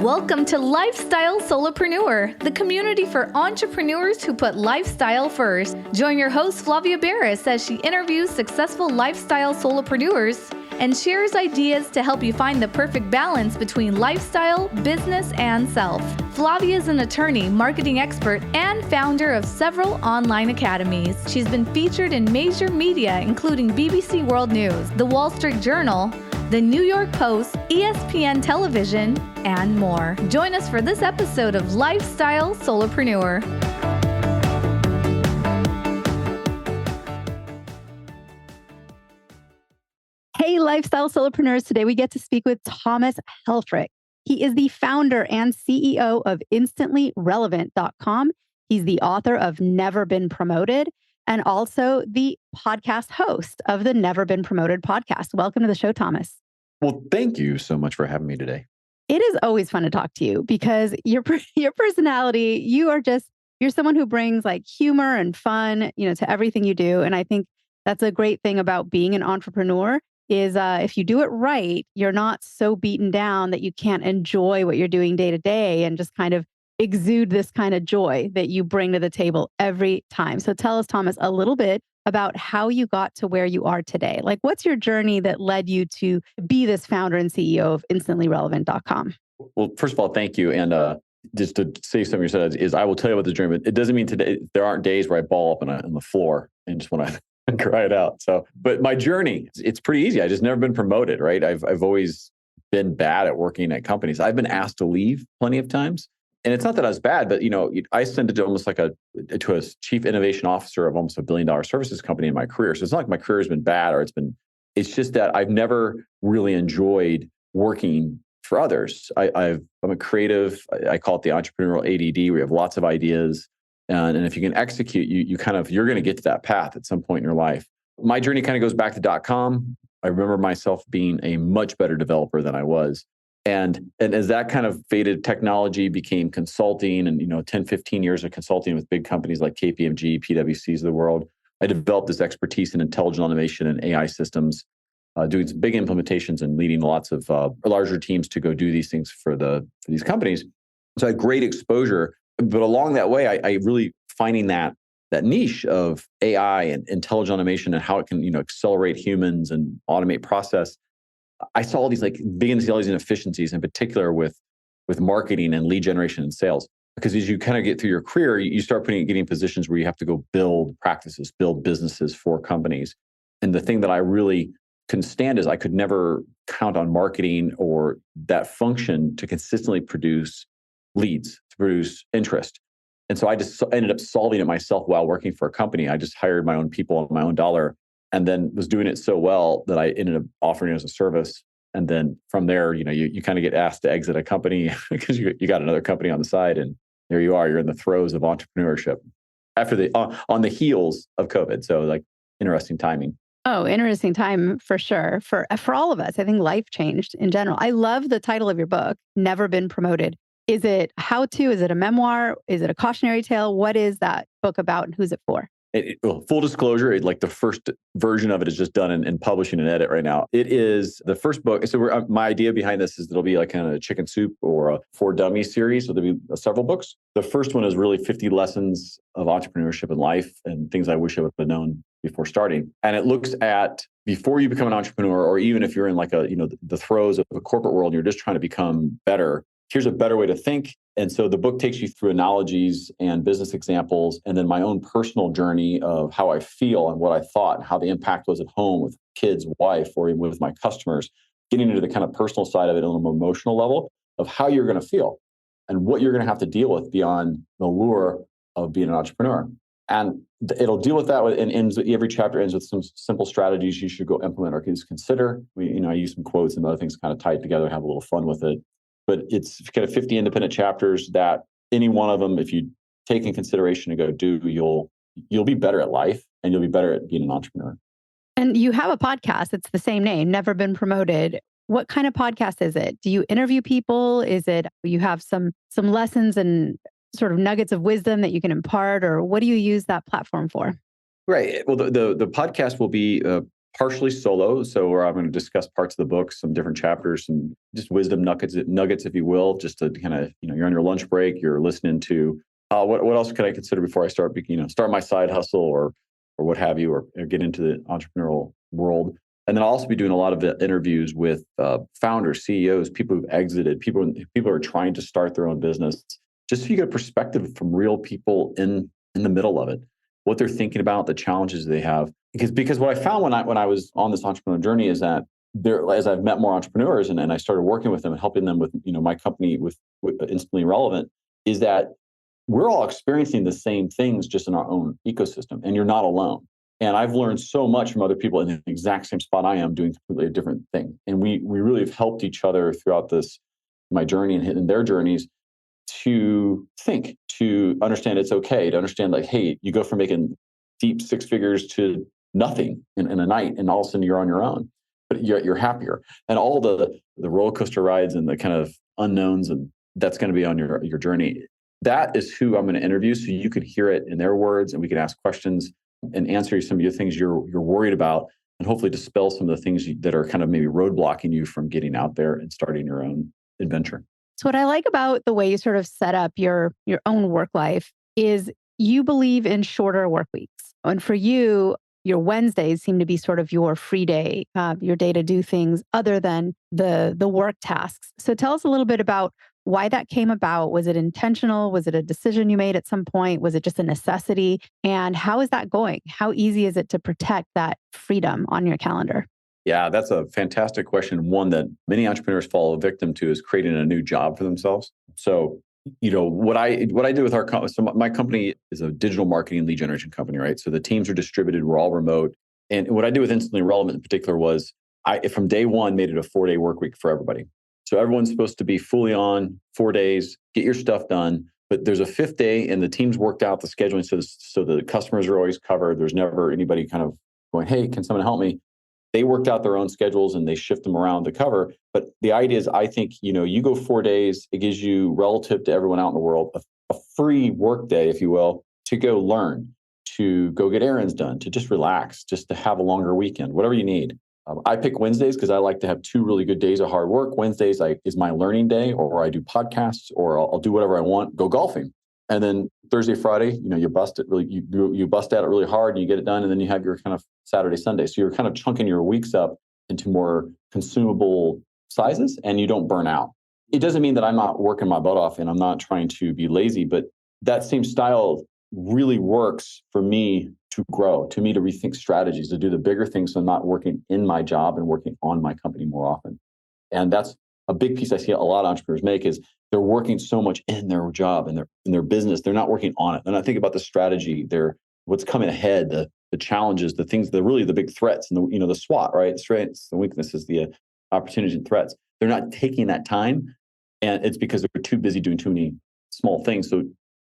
Welcome to Lifestyle Solopreneur, the community for entrepreneurs who put lifestyle first. Join your host, Flavia Barris, as she interviews successful lifestyle solopreneurs and shares ideas to help you find the perfect balance between lifestyle, business, and self. Flavia is an attorney, marketing expert, and founder of several online academies. She's been featured in major media, including BBC World News, The Wall Street Journal, The New York Post, ESPN Television, and more. Join us for this episode of Lifestyle Solopreneur. Hey, Lifestyle Solopreneurs. Today we get to speak with Thomas Helfrich. He is the founder and CEO of InstantlyRelevant.com. He's the author of Never Been Promoted and also the podcast host of the Never Been Promoted podcast. Welcome to the show, Thomas. Well, thank you so much for having me today. It is always fun to talk to you because your personality, you're someone who brings like humor and fun, to everything you do. And I think that's a great thing about being an entrepreneur is if you do it right, you're not so beaten down that you can't enjoy what you're doing day to day and just kind of exude this kind of joy that you bring to the table every time. So tell us, Thomas, a little bit about how you got to where you are today. Like, what's your journey that led you to be this founder and CEO of InstantlyRelevant.com? Well, first of all, thank you. And just to say something you said is I will tell you about the journey, but it doesn't mean today there aren't days where I ball up on the floor and just want to cry it out. So, but my journey, it's pretty easy. I just never been promoted, right? I've always been bad at working at companies. I've been asked to leave plenty of times. And it's not that I was bad, but I ascended to almost like to a chief innovation officer of almost $1 billion services company in my career. So it's not like my career has been bad it's just that I've never really enjoyed working for others. I'm a creative. I call it the entrepreneurial ADD, where you have lots of ideas. And if you can execute, you're going to get to that path at some point in your life. My journey kind of goes back to .com. I remember myself being a much better developer than I was. And as that kind of faded, technology became consulting and, 10, 15 years of consulting with big companies like KPMG, PwCs of the world. I developed this expertise in intelligent automation and AI systems, doing some big implementations and leading lots of larger teams to go do these things for these companies. So I had great exposure. But along that way, I really finding that niche of AI and intelligent automation and how it can, accelerate humans and automate process. I saw all these beginning to see all these inefficiencies, in particular with marketing and lead generation and sales. Because as you kind of get through your career, you start getting positions where you have to go build practices, build businesses for companies. And the thing that I really couldn't stand is I could never count on marketing or that function to consistently produce leads, to produce interest. And so I just ended up solving it myself while working for a company. I just hired my own people on my own dollar, and then was doing it so well that I ended up offering it as a service. And then from there, you kind of get asked to exit a company because you got another company on the side, and there you are. You're in the throes of entrepreneurship after on the heels of COVID. So interesting timing. Oh, interesting time for sure. For all of us, I think life changed in general. I love the title of your book, Never Been Promoted. Is it how-to? Is it a memoir? Is it a cautionary tale? What is that book about and who's it for? Full disclosure, the first version of it is just done in publishing and edit right now. It is the first book. So my idea behind this is it'll be like kind of a chicken soup or a For Dummies series. So there'll be several books. The first one is really 50 lessons of entrepreneurship and life and things I wish I would have known before starting. And it looks at before you become an entrepreneur, or even if you're in the throes of the corporate world and you're just trying to become better, here's a better way to think. And so the book takes you through analogies and business examples, and then my own personal journey of how I feel and what I thought and how the impact was at home with kids, wife, or even with my customers, getting into the kind of personal side of it on an emotional level of how you're going to feel and what you're going to have to deal with beyond the lure of being an entrepreneur. And it'll deal with that, and every chapter ends with some simple strategies you should go implement or consider. I use some quotes and other things kind of tied together, have a little fun with it. But it's kind of 50 independent chapters that any one of them, if you take in consideration and go do, you'll be better at life and you'll be better at being an entrepreneur. And you have a podcast. It's the same name, Never Been Promoted. What kind of podcast is it? Do you interview people? Is it you have some lessons and sort of nuggets of wisdom that you can impart, or what do you use that platform for? Right. Well, the podcast will be partially solo. So where I'm going to discuss parts of the book, some different chapters, some just wisdom nuggets, if you will, just to kind of, you're on your lunch break, you're listening to what else could I consider before I start, start my side hustle or what have you, or get into the entrepreneurial world. And then I'll also be doing a lot of interviews with founders, CEOs, people who've exited, people who are trying to start their own business, just so you get a perspective from real people in the middle of it, what they're thinking about, the challenges they have. Because what I found when I was on this entrepreneurial journey is that as I've met more entrepreneurs and I started working with them and helping them with my company with Instantly Relevant, is that we're all experiencing the same things just in our own ecosystem, and you're not alone. And I've learned so much from other people in the exact same spot I am doing completely a different thing. And we really have helped each other throughout my journey and their journeys to think, to understand it's okay, to understand like, hey, you go from making deep six figures to nothing in a night, and all of a sudden you're on your own, but you're happier. And all the roller coaster rides and the kind of unknowns, and that's going to be on your journey. That is who I'm going to interview, so you could hear it in their words, and we can ask questions and answer some of your things you're worried about, and hopefully dispel some of the things that are kind of maybe roadblocking you from getting out there and starting your own adventure. So what I like about the way you sort of set up your own work life is you believe in shorter work weeks. And for you, your Wednesdays seem to be sort of your free day, your day to do things other than the work tasks. So tell us a little bit about why that came about. Was it intentional? Was it a decision you made at some point? Was it just a necessity? And how is that going? How easy is it to protect that freedom on your calendar? Yeah, that's a fantastic question. One that many entrepreneurs fall victim to is creating a new job for themselves. So, what I do with our company, so my company is a digital marketing lead generation company, right? So the teams are distributed, we're all remote. And what I did with Instantly Relevant in particular was from day one, made it a 4-day work week for everybody. So everyone's supposed to be fully on 4 days, get your stuff done. But there's a 5th day, and the team's worked out the scheduling so the customers are always covered. There's never anybody kind of going, hey, can someone help me? They worked out their own schedules and they shift them around to cover. But the idea is, I think, you go 4 days, it gives you, relative to everyone out in the world, a free work day, if you will, to go learn, to go get errands done, to just relax, just to have a longer weekend, whatever you need. I pick Wednesdays because I like to have 2 really good days of hard work. Wednesdays is my learning day, or I do podcasts, or I'll do whatever I want, go golfing. And then Thursday, Friday, you bust it really, you bust at it really hard and you get it done. And then you have your kind of Saturday, Sunday. So you're kind of chunking your weeks up into more consumable sizes, and you don't burn out. It doesn't mean that I'm not working my butt off and I'm not trying to be lazy, but that same style really works for me to grow, to me to rethink strategies, to do the bigger things. So I'm not working in my job and working on my company more often. And that's a big piece I see a lot of entrepreneurs make, is they're working so much in their job and in their business. They're not working on it. They're not thinking about the strategy. They're what's coming ahead, the challenges, the things, really the big threats, and the SWOT, right? Strengths, the weaknesses, the opportunities and threats. They're not taking that time, and it's because they're too busy doing too many small things. So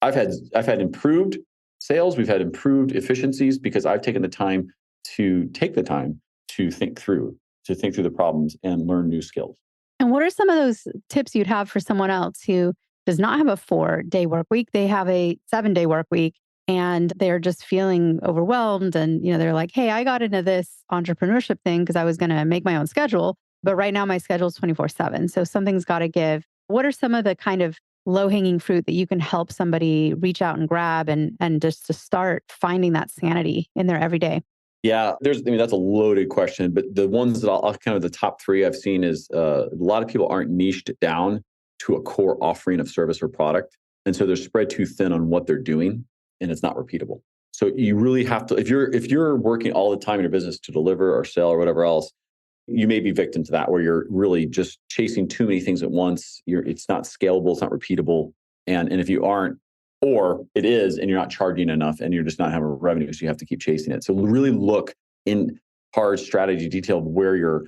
I've had improved sales. We've had improved efficiencies because I've taken the time to think through the problems and learn new skills. And what are some of those tips you'd have for someone else who does not have a 4-day work week? They have a 7-day work week, and they're just feeling overwhelmed. And, they're like, hey, I got into this entrepreneurship thing because I was going to make my own schedule. But right now my schedule is 24/7. So something's got to give. What are some of the kind of low-hanging fruit that you can help somebody reach out and grab and just to start finding that sanity in their everyday? Yeah, that's a loaded question, but the ones that I'll kind of the top 3 I've seen is a lot of people aren't niched down to a core offering of service or product. And so they're spread too thin on what they're doing, and it's not repeatable. So you really have to, if you're working all the time in your business to deliver or sell or whatever else, you may be victim to that, where you're really just chasing too many things at once. It's not scalable, it's not repeatable. And if you aren't, or it is, and you're not charging enough and you're just not having revenue, so you have to keep chasing it. So really look in hard strategy detail of where your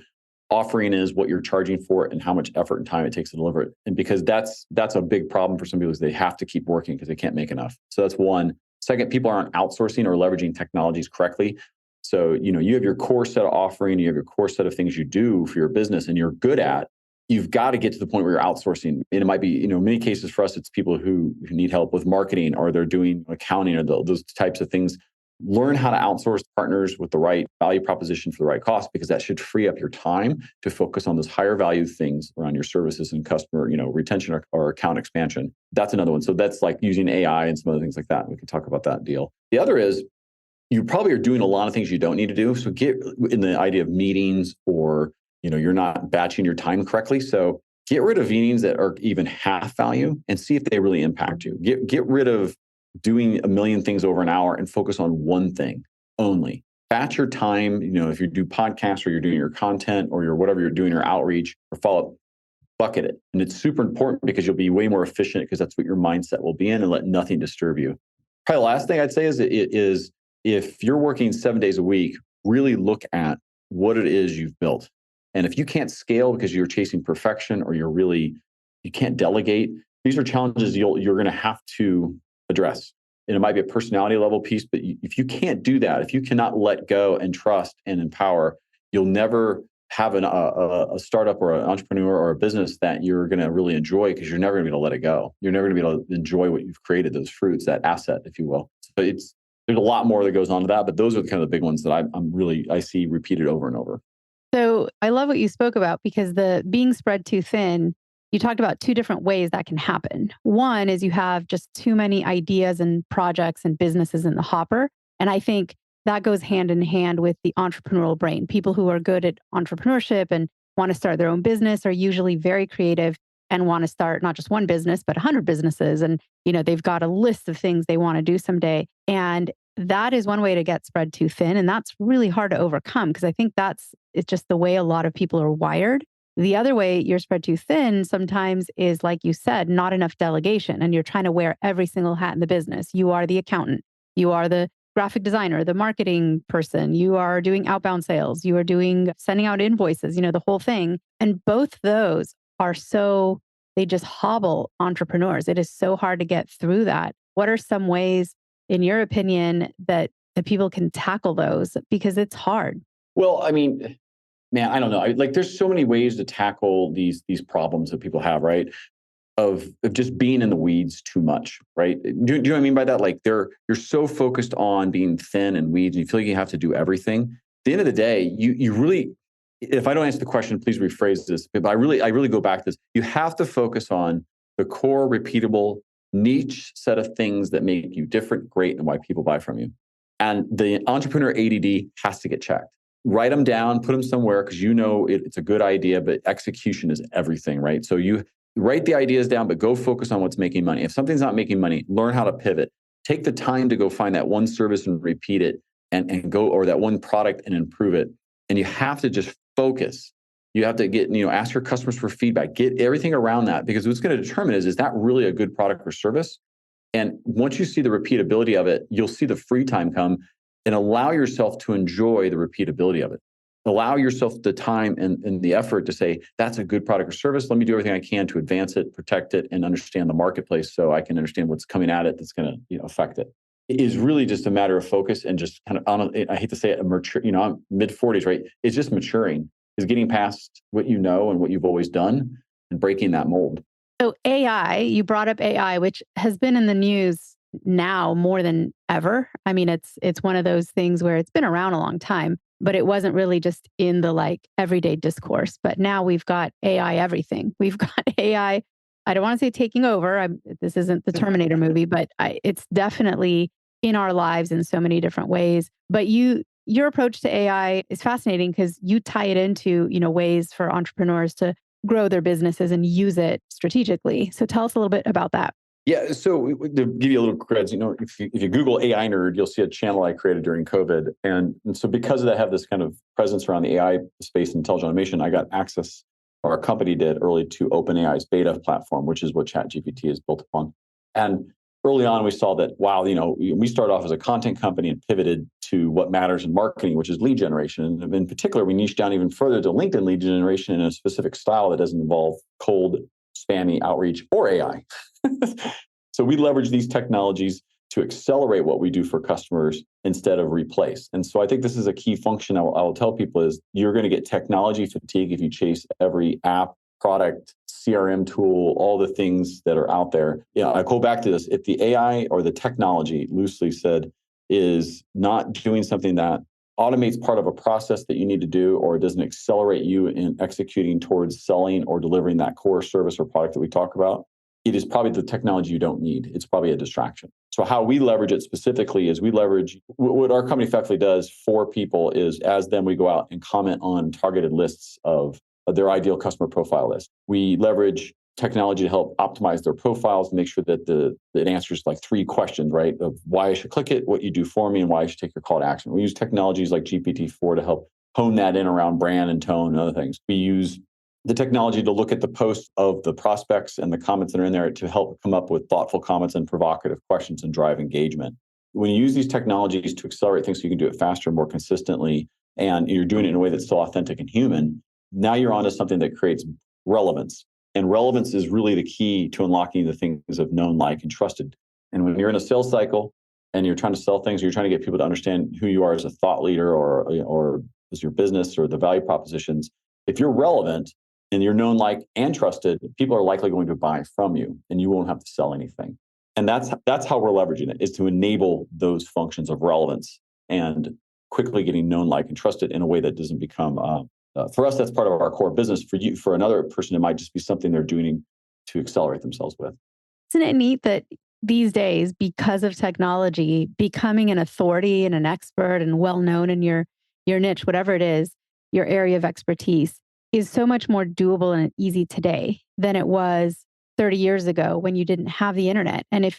offering is, what you're charging for it, and how much effort and time it takes to deliver it. And because that's a big problem for some people, is they have to keep working because they can't make enough. So that's one. Second, people aren't outsourcing or leveraging technologies correctly. So, you have your core set of offering, you have your core set of things you do for your business and you're good at. You've got to get to the point where you're outsourcing. And it might be, in many cases for us, it's people who need help with marketing, or they're doing accounting, or those types of things learn how to outsource partners with the right value proposition for the right cost, because that should free up your time to focus on those higher value things around your services and customer, retention or account expansion. That's another one. So that's like using AI and some other things like that. We can talk about that deal. The other is you probably are doing a lot of things you don't need to do. So get in the idea of meetings, or, you're not batching your time correctly. So get rid of meetings that are even half value and see if they really impact you. Get rid of doing a million things over an hour and focus on one thing only. Batch your time. If you do podcasts or you're doing your content or whatever you're doing, your outreach or follow-up, bucket it. And it's super important because you'll be way more efficient because that's what your mindset will be in, and let nothing disturb you. Probably the last thing I'd say is if you're working 7 days a week, really look at what it is you've built. And if you can't scale because you're chasing perfection or you can't delegate, these are challenges you're going to have to address. And it might be a personality level piece, but if you can't do that, if you cannot let go and trust and empower, you'll never have a startup or an entrepreneur or a business that you're going to really enjoy, because you're never going to be able to let it go. You're never going to be able to enjoy what you've created, those fruits, that asset, if you will. So there's a lot more that goes on to that, but those are kind of the big ones that I see repeated over and over. So I love what you spoke about, because the being spread too thin, you talked about two different ways that can happen. One is you have just too many ideas and projects and businesses in the hopper. And I think that goes hand in hand with the entrepreneurial brain. People who are good at entrepreneurship and want to start their own business are usually very creative and want to start not just one business, but 100 businesses. And, they've got a list of things they want to do someday. And that is one way to get spread too thin. And that's really hard to overcome, because I think it's just the way a lot of people are wired. The other way you're spread too thin sometimes is, like you said, not enough delegation. And you're trying to wear every single hat in the business. You are the accountant. You are the graphic designer, the marketing person. You are doing outbound sales. You are sending out invoices, the whole thing. And both those are they just hobble entrepreneurs. It is so hard to get through that. What are some ways, in your opinion, that people can tackle those? Because it's hard. Well, I mean, man, I don't know. There's so many ways to tackle these problems that people have, right? Of just being in the weeds too much, right? Do you know what I mean by that? You're so focused on being thin and weeds, and you feel like you have to do everything. At the end of the day, you really, if I don't answer the question, please rephrase this. But I really go back to this. You have to focus on the core, repeatable, niche set of things that make you different, great, and why people buy from you. And the entrepreneur ADD has to get checked. Write them down, put them somewhere, because it's a good idea, but execution is everything, right? So you write the ideas down, but go focus on what's making money. If something's not making money, learn how to pivot. Take the time to go find that one service and repeat it, and go, or that one product and improve it. And you have to just focus. You have to ask your customers for feedback, get everything around that, because what's going to determine is that really a good product or service? And once you see the repeatability of it, you'll see the free time come, and allow yourself to enjoy the repeatability of it. Allow yourself the time and the effort to say, that's a good product or service. Let me do everything I can to advance it, protect it, and understand the marketplace so I can understand what's coming at it that's going to affect it. It is really just a matter of focus and just kind of, I hate to say it, I'm mid-40s, right? It's just maturing. Is getting past what you know and what you've always done and breaking that mold. So AI, you brought up AI, which has been in the news now more than ever. I mean, it's one of those things where it's been around a long time, but it wasn't really just in the everyday discourse. But now we've got AI everything. We've got AI. I don't want to say taking over. This isn't the Terminator movie, but it's definitely in our lives in so many different ways. But your approach to AI is fascinating, because you tie it into, ways for entrepreneurs to grow their businesses and use it strategically. So tell us a little bit about that. Yeah. So to give you a little credits, if you Google AI nerd, you'll see a channel I created during COVID. And so because of that, I have this kind of presence around the AI space and intelligent automation, I got access, or our company did early, to OpenAI's beta platform, which is what ChatGPT is built upon. And early on, we saw that, wow, we started off as a content company and pivoted to what matters in marketing, which is lead generation. And in particular, we niched down even further to LinkedIn lead generation in a specific style that doesn't involve cold, spammy outreach or AI. So we leverage these technologies to accelerate what we do for customers instead of replace. And so I think this is a key function I will tell people is you're going to get technology fatigue if you chase every app, product, CRM tool, all the things that are out there. I go back to this. If the AI or the technology, loosely said, is not doing something that automates part of a process that you need to do, or it doesn't accelerate you in executing towards selling or delivering that core service or product that we talk about. It is probably the technology you don't need. It's probably a distraction. So how we leverage it specifically is we leverage what our company effectively does for people is as them we go out and comment on targeted lists of their ideal customer profile list. We leverage technology to help optimize their profiles, make sure that it answers like 3 questions, right? Of why I should click it, what you do for me, and why I should take your call to action. We use technologies like GPT-4 to help hone that in around brand and tone and other things. We use the technology to look at the posts of the prospects and the comments that are in there to help come up with thoughtful comments and provocative questions and drive engagement. When you use these technologies to accelerate things so you can do it faster and more consistently, and you're doing it in a way that's still authentic and human, now you're onto something that creates relevance. And relevance is really the key to unlocking the things of known, like, and trusted. And when you're in a sales cycle and you're trying to sell things, you're trying to get people to understand who you are as a thought leader or as your business or the value propositions. If you're relevant and you're known, like, and trusted, people are likely going to buy from you and you won't have to sell anything. And that's how we're leveraging it, is to enable those functions of relevance and quickly getting known, like, and trusted in a way that doesn't become for us, that's part of our core business. For you, for another person, it might just be something they're doing to accelerate themselves with. Isn't it neat that these days, because of technology, becoming an authority and an expert and well-known in your niche, whatever it is, your area of expertise, is so much more doable and easy today than it was 30 years ago when you didn't have the internet. And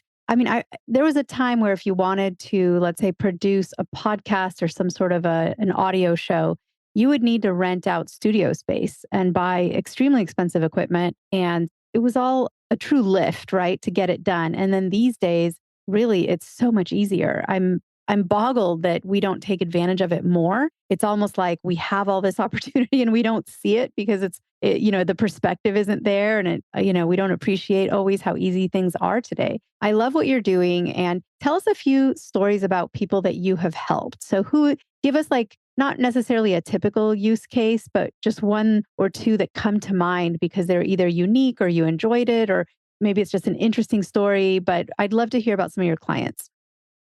there was a time where if you wanted to, let's say, produce a podcast or some sort of an audio show, you would need to rent out studio space and buy extremely expensive equipment. And it was all a true lift, right, to get it done. And then these days, really, it's so much easier. I'm boggled that we don't take advantage of it more. It's almost like we have all this opportunity and we don't see it because the perspective isn't there, and we don't appreciate always how easy things are today. I love what you're doing, and tell us a few stories about people that you have helped. So give us, like, not necessarily a typical use case, but just 1 or 2 that come to mind because they're either unique or you enjoyed it, or maybe it's just an interesting story. But I'd love to hear about some of your clients.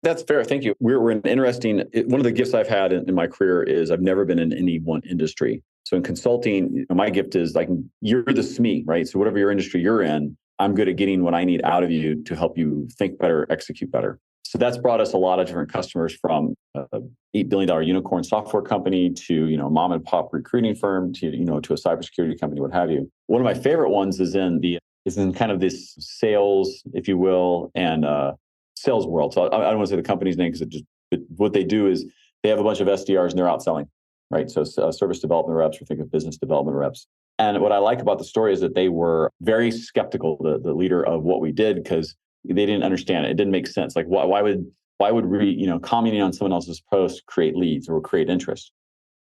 That's fair. Thank you. We're an interesting, one of the gifts I've had in my career is I've never been in any one industry. So in consulting, my gift is, like, you're the SME, right? So whatever your industry you're in, I'm good at getting what I need out of you to help you think better, execute better. So that's brought us a lot of different customers, from an $8 billion unicorn software company to, mom and pop recruiting firm to a cybersecurity company, what have you. One of my favorite ones is in kind of this sales, if you will, and sales world. So I don't want to say the company's name but what they do is they have a bunch of SDRs and they're out selling, right? So service development reps, or think of business development reps. And what I like about the story is that they were very skeptical, the leader, of what we did, because they didn't understand it. It didn't make sense. Like, why would commenting on someone else's post create leads or create interest?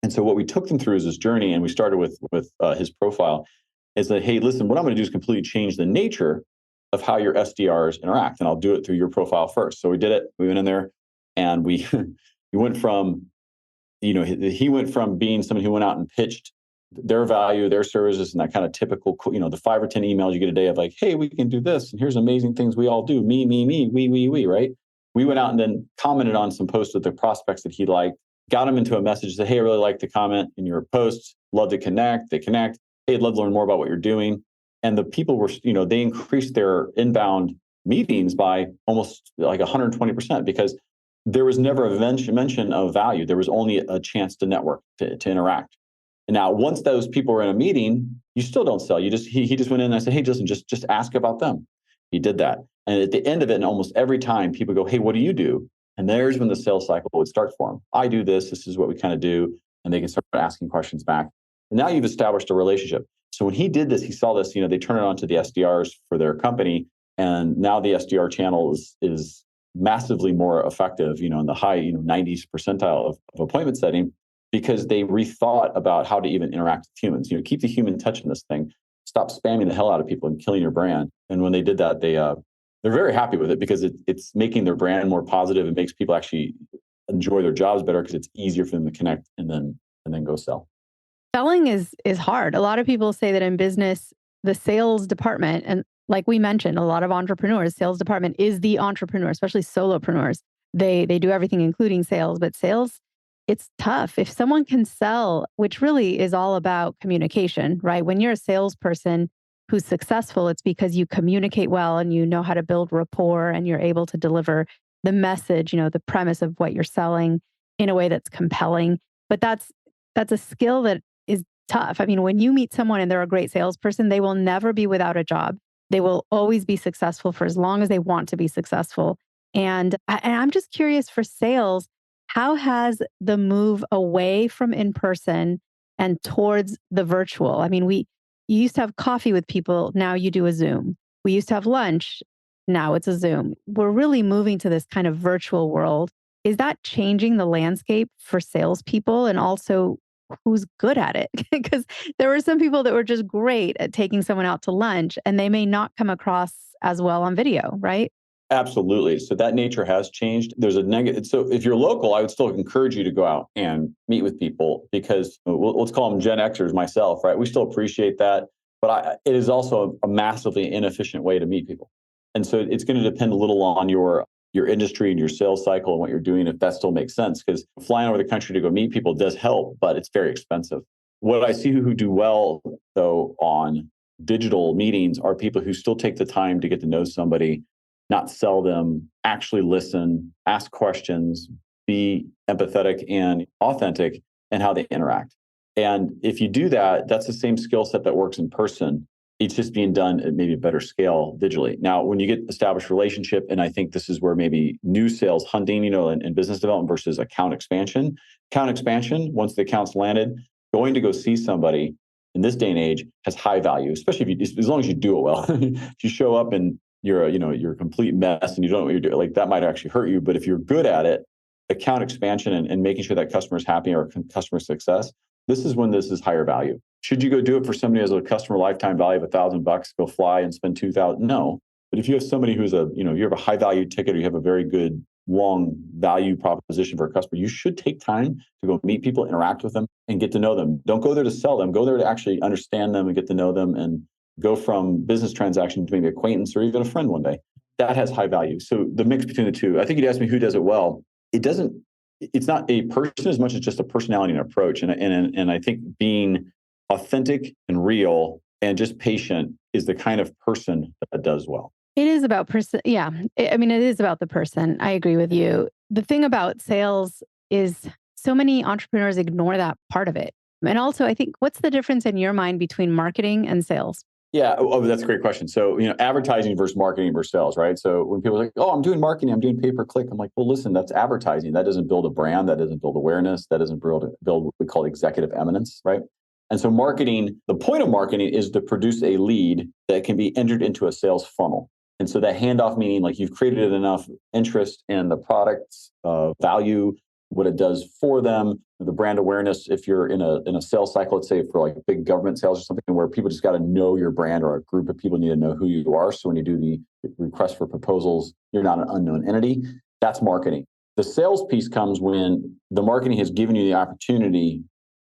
And so what we took them through is this journey, and we started with his profile, is that, hey, listen, what I'm going to do is completely change the nature of how your SDRs interact, and I'll do it through your profile first. So we did it. We went in there, and we went from, he went from being someone who went out and pitched their value, their services, and that kind of typical, the 5 or 10 emails you get a day of, like, hey, we can do this, and here's amazing things we all do. Me, we, right? We went out and then commented on some posts with the prospects that he liked, got him into a message that, hey, I really like the comment in your post. Love to connect. They connect. Hey, I'd love to learn more about what you're doing. And the people were, they increased their inbound meetings by almost like 120%, because there was never a mention of value. There was only a chance to network, to interact. And now, once those people were in a meeting, you still don't sell. He just went in and I said, hey, listen, just ask about them. He did that. And at the end of it, and almost every time, people go, hey, what do you do? And there's when the sales cycle would start for them. I do this. This is what we kind of do. And they can start asking questions back. And now you've established a relationship. So when he did this, he saw this, they turn it on to the SDRs for their company. And now the SDR channel is massively more effective, in the high, 90s percentile of appointment setting, because they rethought about how to even interact with humans. Keep the human touch in this thing. Stop spamming the hell out of people and killing your brand. And when they did that, they're very happy with it, because it's making their brand more positive. It makes people actually enjoy their jobs better, because it's easier for them to connect and then go sell. Selling is hard. A lot of people say that in business, the sales department, and like we mentioned, a lot of entrepreneurs, sales department is the entrepreneur, especially solopreneurs. they do everything, including sales, but sales, it's tough. If someone can sell, which really is all about communication, right? When you're a salesperson who's successful, it's because you communicate well and you know how to build rapport and you're able to deliver the message, the premise of what you're selling in a way that's compelling. But that's a skill that is tough. I mean, when you meet someone and they're a great salesperson, they will never be without a job. They will always be successful for as long as they want to be successful. And I'm just curious for sales, how has the move away from in person and towards the virtual? I mean, you used to have coffee with people, now you do a Zoom. We used to have lunch, now it's a Zoom. We're really moving to this kind of virtual world. Is that changing the landscape for salespeople and also who's good at it? Because there were some people that were just great at taking someone out to lunch and they may not come across as well on video, right? Absolutely. So that nature has changed. There's a negative. So if you're local, I would still encourage you to go out and meet with people because let's call them Gen Xers myself, right? We still appreciate that. But it is also a massively inefficient way to meet people. And so it's going to depend a little on your industry and your sales cycle and what you're doing, if that still makes sense. Because flying over the country to go meet people does help, but it's very expensive. What I see who do well, though, on digital meetings are people who still take the time to get to know somebody, not sell them, actually listen, ask questions, be empathetic and authentic in how they interact. And if you do that, that's the same skill set that works in person. It's just being done at maybe a better scale digitally. Now, when you get established relationship, and I think this is where maybe new sales hunting, and business development versus account expansion. Account expansion, once the account's landed, going to go see somebody in this day and age has high value, especially as long as you do it well. If you show up and you're a complete mess and you don't know what you're doing, like that might actually hurt you. But if you're good at it, account expansion and making sure that customer is happy or customer success, this is when this is higher value. Should you go do it for somebody who has a customer lifetime value of $1,000, go fly and spend $2,000? No. But if you have somebody who's you have a high value ticket or you have a very good long value proposition for a customer, you should take time to go meet people, interact with them, and get to know them. Don't go there to sell them. Go there to actually understand them and get to know them and go from business transaction to maybe acquaintance or even a friend one day. That has high value. So the mix between the two, I think you'd ask me who does it well. It's not a person as much as just a personality and approach. And I think being authentic and real and just patient is the kind of person that does well. It is about person. Yeah. I mean, it is about the person. I agree with you. The thing about sales is so many entrepreneurs ignore that part of it. And also, I think, what's the difference in your mind between marketing and sales? Yeah. Oh, that's a great question. So, advertising versus marketing versus sales, right? So when people are like, oh, I'm doing marketing, I'm doing pay-per-click. I'm like, well, listen, that's advertising. That doesn't build a brand. That doesn't build awareness. That doesn't build what we call executive eminence, right? And so marketing, the point of marketing is to produce a lead that can be entered into a sales funnel. And so that handoff, meaning like you've created enough interest in the product's value, what it does for them, the brand awareness. If you're in a sales cycle, let's say for like big government sales or something where people just got to know your brand or a group of people need to know who you are. So when you do the request for proposals, you're not an unknown entity. That's marketing. The sales piece comes when the marketing has given you the opportunity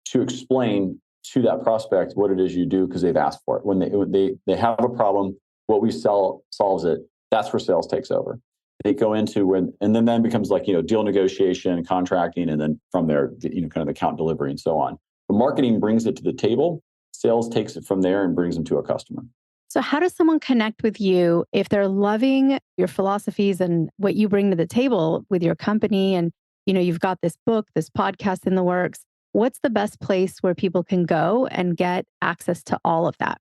to explain to that prospect what it is you do because they've asked for it. When they have a problem, what we sell solves it. That's where sales takes over. They go into and then becomes like, deal negotiation, contracting, and then from there, kind of account delivery and so on. The marketing brings it to the table. Sales takes it from there and brings them to a customer. So how does someone connect with you if they're loving your philosophies and what you bring to the table with your company? And, you've got this book, this podcast in the works. What's the best place where people can go and get access to all of that?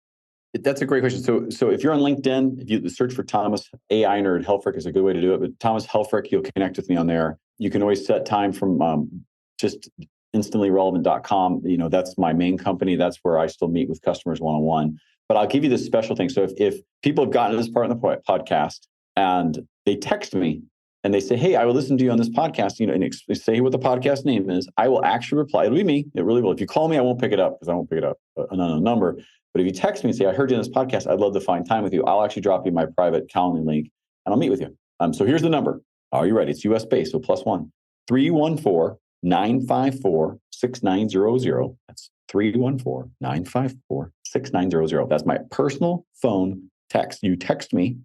That's a great question. So if you're on LinkedIn, if you search for Thomas AI Nerd Helfrich is a good way to do it. But Thomas Helfrich, you'll connect with me on there. You can always set time from just instantlyrelevant.com. That's my main company. That's where I still meet with customers one-on-one. But I'll give you this special thing. So if people have gotten to this part of the podcast and they text me and they say, hey, I will listen to you on this podcast, and say what the podcast name is, I will actually reply. It'll be me. It really will. If you call me, I won't pick it up because I won't pick it up, an unknown number. But if you text me and say, I heard you on this podcast, I'd love to find time with you, I'll actually drop you my private Calendly link and I'll meet with you. So here's the number. Are you ready? It's US based, so +1 314-954-6900. That's 314-954-6900. That's my personal phone text. You text me,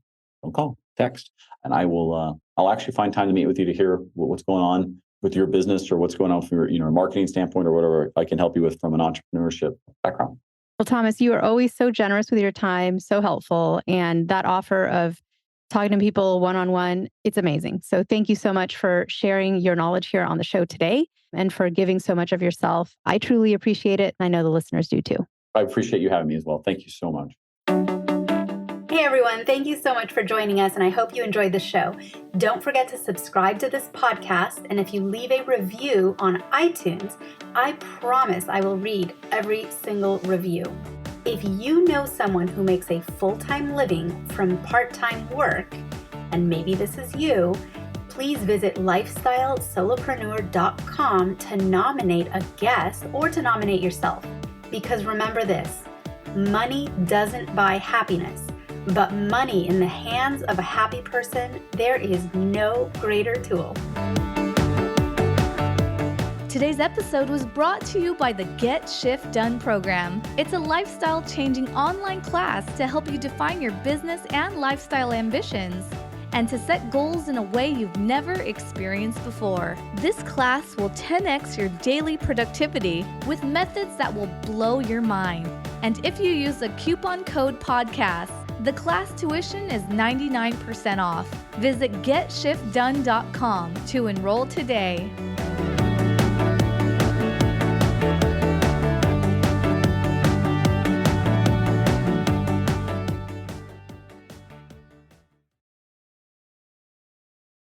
don't call. text, and I'll actually find time to meet with you to hear what's going on with your business or what's going on from your marketing standpoint or whatever I can help you with from an entrepreneurship background. Well, Thomas, you are always so generous with your time, so helpful. And that offer of talking to people one-on-one, it's amazing. So thank you so much for sharing your knowledge here on the show today and for giving so much of yourself. I truly appreciate it. I know the listeners do too. I appreciate you having me as well. Thank you so much. Hey everyone, thank you so much for joining us, and I hope you enjoyed the show. Don't forget to subscribe to this podcast, and if you leave a review on iTunes, I promise I will read every single review. If you know someone who makes a full-time living from part-time work, and maybe this is you, please visit lifestylesolopreneur.com to nominate a guest or to nominate yourself. Because remember this, money doesn't buy happiness. But money in the hands of a happy person, there is no greater tool. Today's episode was brought to you by the Get Shift Done program. It's a lifestyle-changing online class to help you define your business and lifestyle ambitions and to set goals in a way you've never experienced before. This class will 10x your daily productivity with methods that will blow your mind. And if you use a coupon code podcast, the class tuition is 99% off. Visit GetShiftDone.com to enroll today.